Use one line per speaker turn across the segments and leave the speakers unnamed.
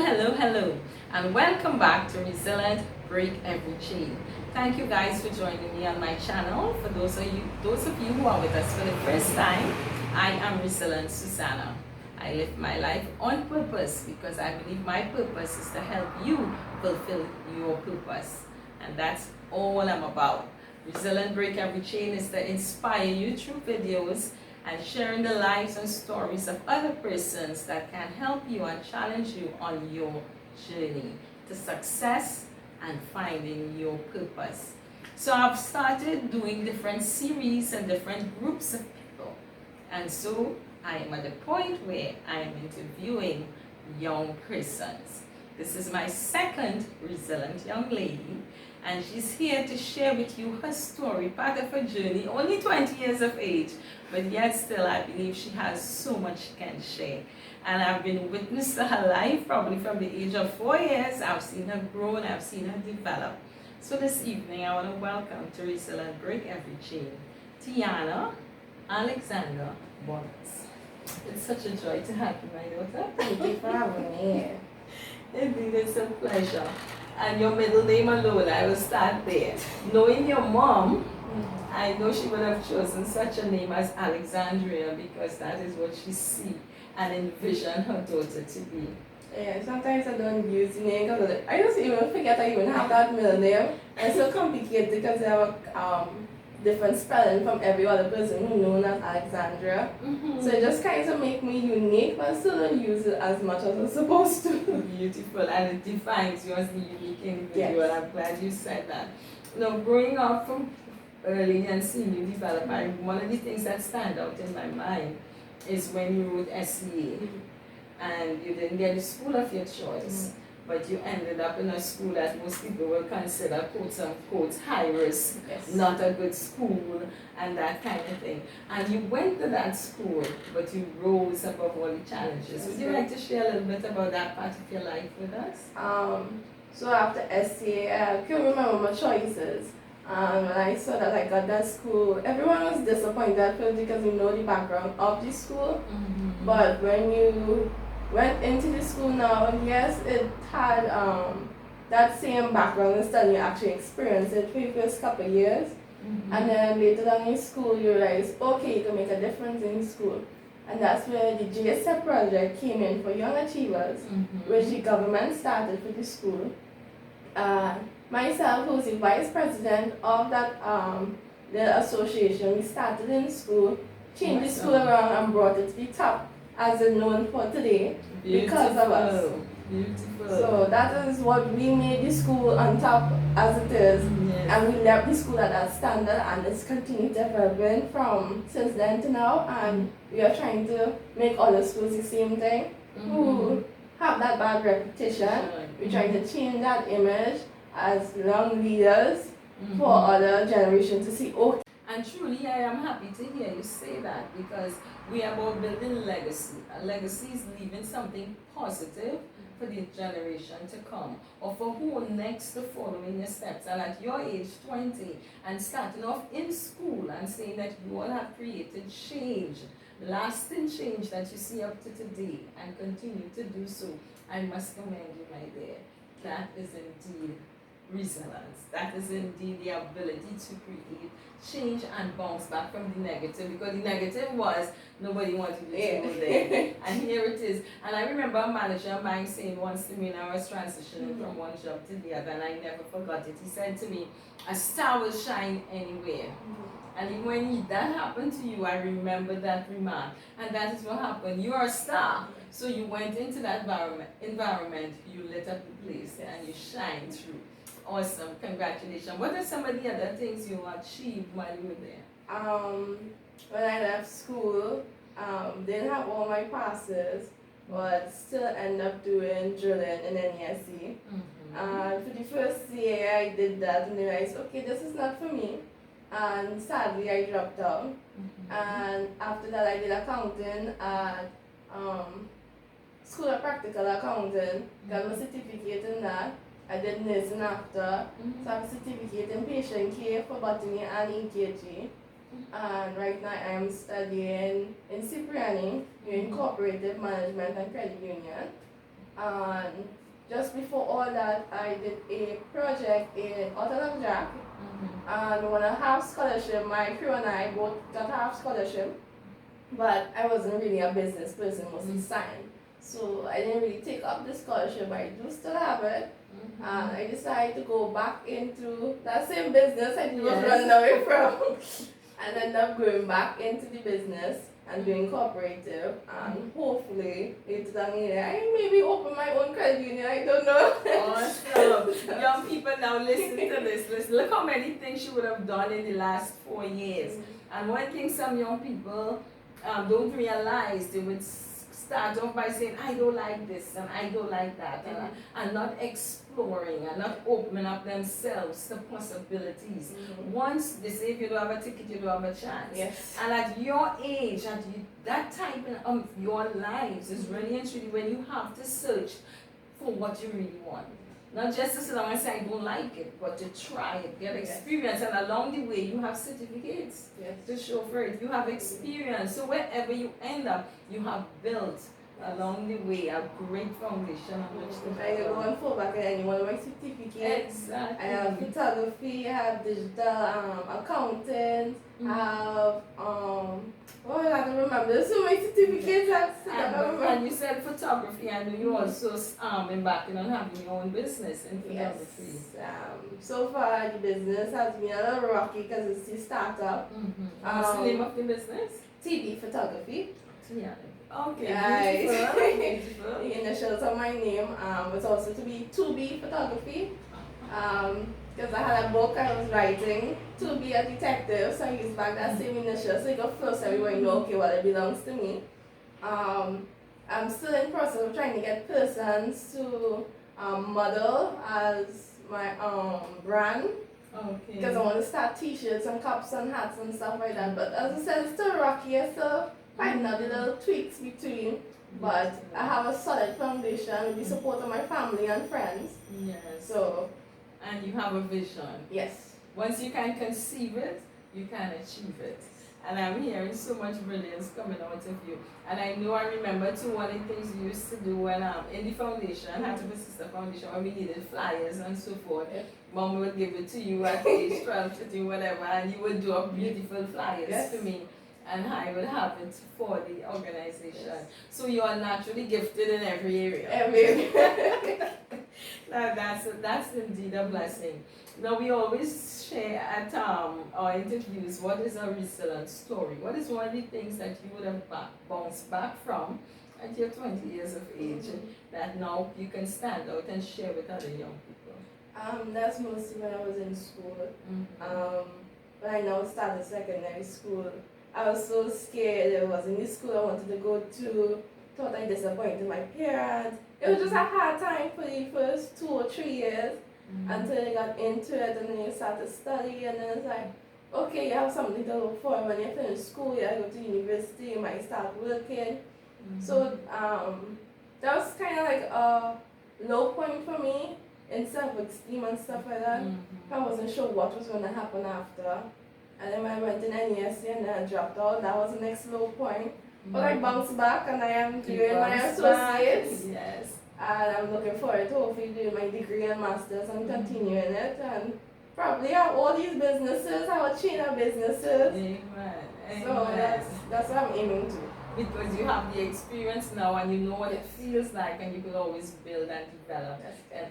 hello, and welcome back to Resilient Break Every Chain. Thank you guys for joining me on my channel. For those of you who are with us for the first time, I am Resilient Susanna. I live my life on purpose because I believe my purpose is to help you fulfill your purpose, and that's all I'm about. Resilient Break Every Chain is to inspire you through videos and sharing the lives and stories of other persons that can help you and challenge you on your journey to success and finding your purpose. So I've started doing different series and different groups of people. And so I am at the point where I am interviewing young persons. This is my second resilient young lady, and she's here to share with you her story, part of her journey, only 20 years of age, but yet still I believe she has so much she can share. And I've been witness to her life probably from the age of 4 years. I've seen her grow and I've seen her develop. So this evening I want to welcome to Resilient Break Every Chain, Tianna Alexander Bollers. It's such a joy to have you, my daughter.
Thank you for having me here.
Indeed, it's a pleasure. And your middle name alone, I will start there. Knowing your mom, I know she would have chosen such a name as Alexandria because that is what she see and envision her daughter to be.
Yeah, sometimes I don't use the name because I just even forget I even have that middle name. It's so complicated because I have different spelling from every other person who known as Alexandria. So it just kind of make me unique, but I still don't use it as much as I'm supposed to.
Beautiful, and it defines you as the unique individual.
Yes.
I'm glad you said that. Growing up from early and seeing you develop, one of the things that stand out in my mind is when you wrote SCA and you didn't get the school of your choice, but you ended up in a school that most people will consider, quotes unquote, high risk,
Yes.
not a good school, and that kind of thing. And you went to that school, but you rose above all the challenges. Would you like to share a little bit about that part of your life with us?
So after SCA, I can't remember my choices. When I saw that I got that school, everyone was disappointed at first because you know the background of the school. But when you went into the school now, yes, it had that same background and study you actually experienced it for the first couple of years. And then later on in school, you realize, okay, you can make a difference in school. And that's where the GSF project came in for young achievers, which the government started for the school. Myself, who's the vice president of that the association, we started in school, changed the school around and brought it to the top as it's known for today because of us.
Beautiful.
So that is what we made the school on top as it is.
Yes.
And we left the school at that standard, and it's continued developing from since then to now, and we are trying to make other schools the same thing who have that bad reputation. We're trying to change that image as young leaders for other generations to see, okay.
And truly, I am happy to hear you say that because we are about building legacy. A legacy is leaving something positive for the generation to come, or for who next to follow in your steps. And at your age, 20, and starting off in school and saying that you all have created change, lasting change that you see up to today, and continue to do so, I must commend you, my dear. That is indeed resilience. That is indeed the ability to create change and bounce back from the negative, because the negative was nobody wanted you to go there. And here it is. And I remember a manager of mine saying once to me when I was transitioning from one job to the other, and I never forgot it. He said to me, a star will shine anywhere. And when that happened to you, I remember that remark. And that is what happened. You are a star. So you went into that environment, you lit up the place, and you shine through. Awesome, congratulations. What are some of the other things you achieved while you were there?
When I left school, didn't have all my passes, but still end up doing drilling in NESC. For the first year I did that and realized, okay, this is not for me. And sadly I dropped out. And after that I did accounting at School of Practical Accounting, got my certificate in that. I did nursing after, so I have a certificate in patient care for botany and EKG. And right now I am studying in Cipriani, in Cooperative Management and Credit Union. And just before all that, I did a project in Autumn Jack, and won a half scholarship. My crew and I both got half scholarship, but I wasn't really a business person, mostly science. So I didn't really take up the scholarship. I do still have it. And I decided to go back into that same business I was running away from and end up going back into the business and doing cooperative, and hopefully later down the year I maybe open my own credit union, I don't know.
Awesome. Young people now listen to this. Listen, look how many things you would have done in the last 4 years. And one thing some young people don't realize, they would start off by saying, I don't like this and I don't like that, and not exploring and not opening up themselves to possibilities. Once they say, if you don't have a ticket, you don't have a chance.
Yes.
And at your age, that time of your lives is really and truly when you have to search for what you really want. Not just to sit down and say, I don't like it, but to try it, get experience. And along the way, you have certificates to show for it. You have experience. So wherever you end up, you have built along the way a great foundation on which to build.
I can go and fall back and any one of my certificates.
Exactly.
I have photography, I have digital accounting, I have oh, I don't remember. There's so many certificates I don't remember.
And you said photography, and you also embarking on having your own business in photography.
Yes. So far the business has been a little rocky because it's the startup.
What's the name of the business?
TB Photography.
Yeah. Okay.
Right.
Beautiful.
The initials of my name was also to be 2B Photography. Because I had a book I was writing, to be a detective, so I used back that same initial so you can first everyone know, okay, well, it belongs to me. I'm still in the process of trying to get persons to model as my brand.
Okay.
Because I want to start t-shirts and cups and hats and stuff like that. But as I said, it's still rocky, I still finding out the little tweaks between. But I have a solid foundation with the support of my family and friends.
Yes.
So.
And you have a vision.
Yes.
Once you can conceive it, you can achieve it. And I'm hearing so much brilliance coming out of you. And I remember too, one of the things you used to do when in the foundation, Hatter's Sister Foundation, when we needed flyers and so forth. Mom would give it to you at age 12, 13, whatever, and you would do up beautiful flyers for me. And I will have it for the organization. So you are naturally gifted in every area.
Every area.
Now that's indeed a blessing. Now we always share at our interviews, what is a resilient story? What is one of the things that you would have bounced back from at your 20 years of age that now you can stand out and share with other young people?
That's mostly when I was in school. When I now started secondary school, I was so scared. It wasn't the school I wanted to go to. Thought I disappointed my parents. It was just a hard time for the first 2 or 3 years until I got into it, and then you start to study, and then it's like, okay, you have something to look for. When you finish school, you go to university, you might start working. So that was kind of like a low point for me in self-esteem and stuff like that. I wasn't sure what was going to happen after. And then when I went in NESC and then I dropped out, that was the next low point. But I bounced back and I am doing my associates.
Yes.
And I'm looking forward to hopefully doing my degree and masters and continuing it. And probably have all these businesses, have a chain of businesses.
Amen.
So that's what I'm aiming to.
Because you have the experience now and you know what it feels like, and you could always build and develop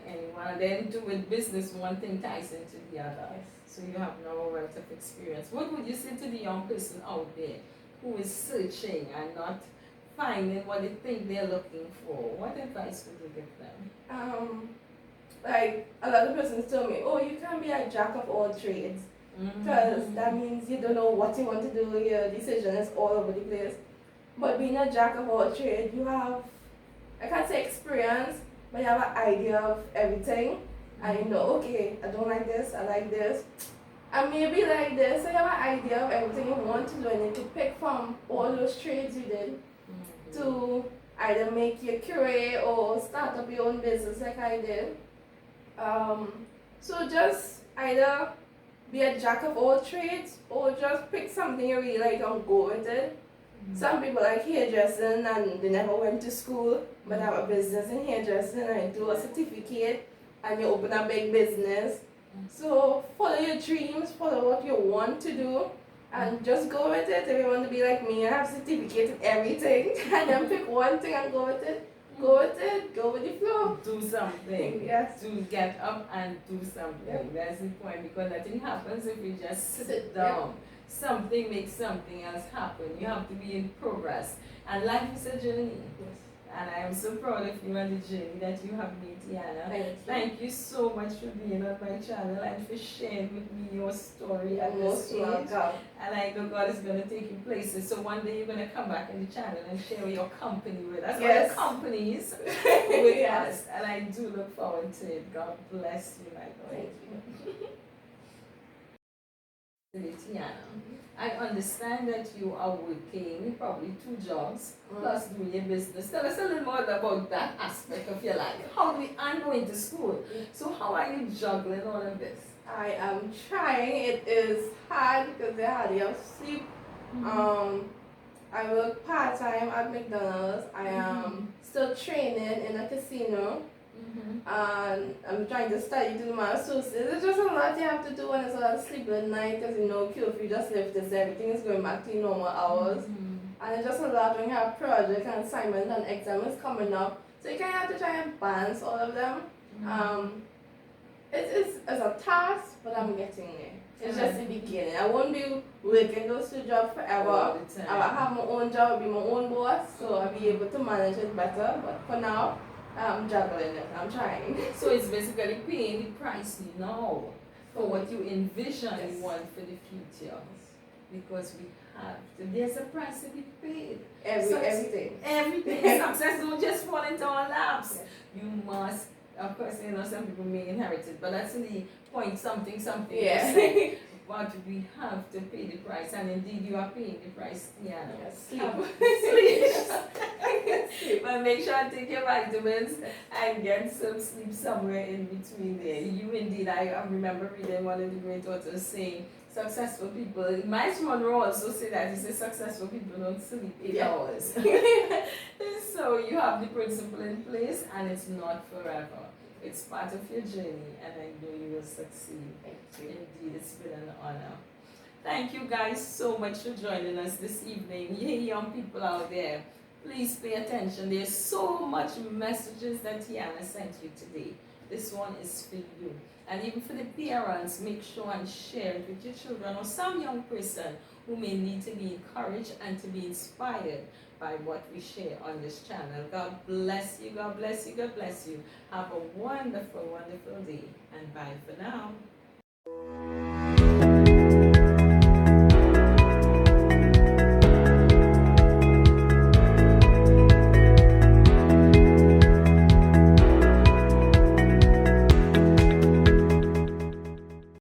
anyone. And then with business, one thing ties into the other. So you have now a wealth of experience. What would you say to the young person out there who is searching and not finding what they think they're looking for? What advice would you give them?
Like a lot of persons tell me, oh, you can't be a jack of all trades. Because that means you don't know what you want to do, your decision is all over the place. But being a jack of all trades, you have, I can't say experience, but you have an idea of everything. And you know, okay, I don't like this, I like this. And maybe like this, so you have an idea of everything you want to do, and you can pick from all those trades you did to either make your career or start up your own business like I did. So just either be a jack of all trades or just pick something you really like and go with it. Some people like hairdressing and they never went to school, but have a business in hairdressing and do a certificate and you open a big business. So follow your dreams, follow what you want to do, and just go with it. If you want to be like me and have certificate in everything, and then pick one thing and go with it, go with it, go with the flow.
Do something.
Yes.
To get up and do something.
Yep.
That's the point, because nothing happens if you just sit
Sit,
down. Something makes something else happen. You have to be in progress. And life is a journey.
Yes.
And I am so proud of you and the journey that you have made, Tianna.
Thank you.
So much for being on my channel and for sharing with me your story at
You're
this
most
age.
welcome.
And I know God is going to take you places. So one day you're going to come back in the channel and share your company with us.
Yes.
Or your companies with
Yes.
us. And I do look forward to it. God bless you, my God.
Thank you.
Tianna, I understand that you are working probably 2 jobs plus doing your business. Tell us a little more about that aspect of your life. I'm going to school. So how are you juggling all of this?
I am trying. It is hard because I hardly have sleep. I work part-time at McDonald's. I am still training in a casino. And I'm trying to study to do my associates. It's just a lot you have to do when it's a lot of sleep at night because you know curfew just lifted, so everything is going back to normal hours. And it's just a lot when you have projects and assignments and exams coming up. So you kind of have to try and balance all of them. It's a task, but I'm getting there. It's just the beginning. I won't be working those 2 jobs forever.
All the time.
I will have my own job, I'll be my own boss, so I'll be able to manage it better. But for now, I'm juggling it. I'm trying.
So it's basically paying the price now for what you envision
Yes.
you want for the future. Because we have to, there's a price to be paid.
Everything.
Everything. Success don't just fall into our laps.
Yes.
You must, of course, you know, some people may inherit it, but that's the point, something.
Yeah.
percent. But we have to pay the price, and indeed you are paying the price, Tianna.
Yes.
Sleep. But make sure I take your vitamins and get some sleep somewhere in between there. You indeed, I remember reading one of the great authors saying, successful people, Miles Monroe also said that, he said successful people don't sleep 8 hours. So you have the principle in place, and it's not forever. It's part of your journey, and I know you will succeed.
Thank you.
Indeed, it's been an honor. Thank you guys so much for joining us this evening. You young people out there, please pay attention. There's so much messages that Tianna sent you today. This one is for you. And even for the parents, make sure and share it with your children or some young person who may need to be encouraged and to be inspired by what we share on this channel. God bless you, God bless you, God bless you. Have a wonderful, wonderful day, and bye for now.